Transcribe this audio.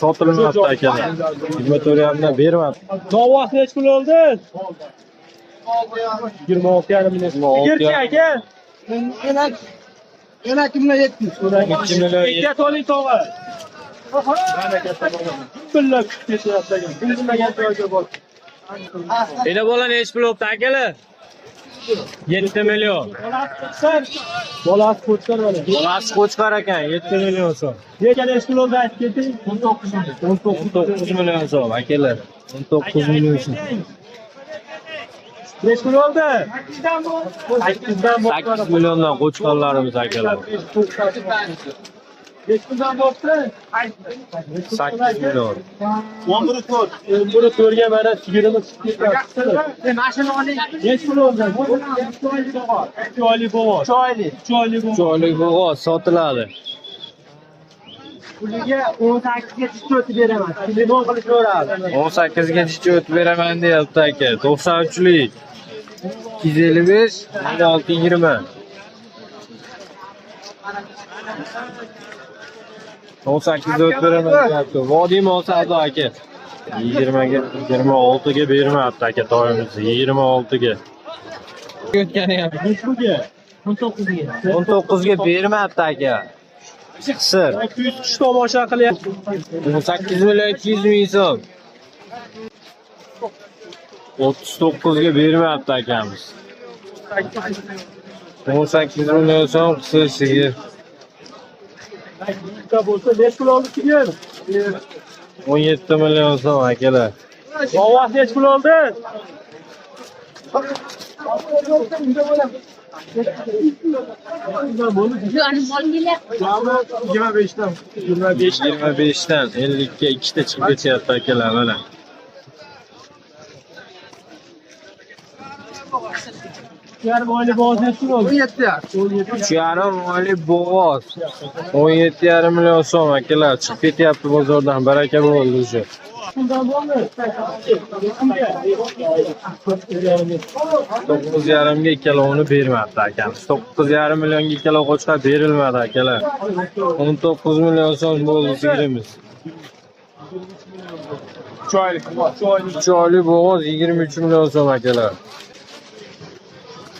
Sotilmayapti akalar. 24,5 bermadi. Novvos nech pul oldi? 26,5 million. Sigirchi aka. Yana kimlar 70? 2 million. Ikka to'ling tog'a. Pullar ketyapti aka. Bilmagan joyga bor. Ena bola nech pul oldi akalar? 7 million. Bolasi qo'chqar mana. Bolasi qo'chqar ekan, 7 million so'm. Nega nech pul oldi aytib keting? 19 million so'm akalar. 19 million so'm. Nech pul oldi? 8 milliondan qo'chqarlarimiz akalar. Nech puldan bo'pti? 8 million. 11 to'rga mana sigirimiz chiqib ketyapti. Mashina oling. Nech pul oldi? 2 oylik bo'g'oz. 2 oylik. 2 oylik bo'g'oz. Choylik bo'g'oz sotiladi. Puliga 18 ga tushib beraman. Telefon qilib so'radi. 18 gacha o'tib beraman deyapti aka. 93lik. 255 1620. 18 ga o'tib beraman deyapti. Vodiy mol savdo aka. 20 ga 26 ga bermayapti aka to'yimiz. 26 ga. O'tgani ham. Nech pulga? 19 ga. 19 ga bermayapti aka. Sir. 200 kishi tomosha qilyapti. 18 million 200 ming so'm. 39 ga bermayapti akamiz. 18 million so'm qisir sigir. Bitta bo'lsa nech pul oldi sigir? 17 million so'm akalar. Novvos nech pul oldi? dan 50 ga ikkita chiqib ketyapti akalar mana. Yarim oylik bo'g'oz nech pul oldi? 3,5 oylik bo'g'oz. 17,5 million so'm akalar chiqib ketyapti bozordan. Baraka bo'ldi o'sha. Puldan bo'ldi. 9,5 ga ikkalovini bermabdi akamiz. 9,5 millionga ikkalov qo'chqar berilmadi akalar. 19 million so'm bo'ldi sigirimiz. 3 oylik. 3 oylik bo'g'oz 23 million so'm akalar.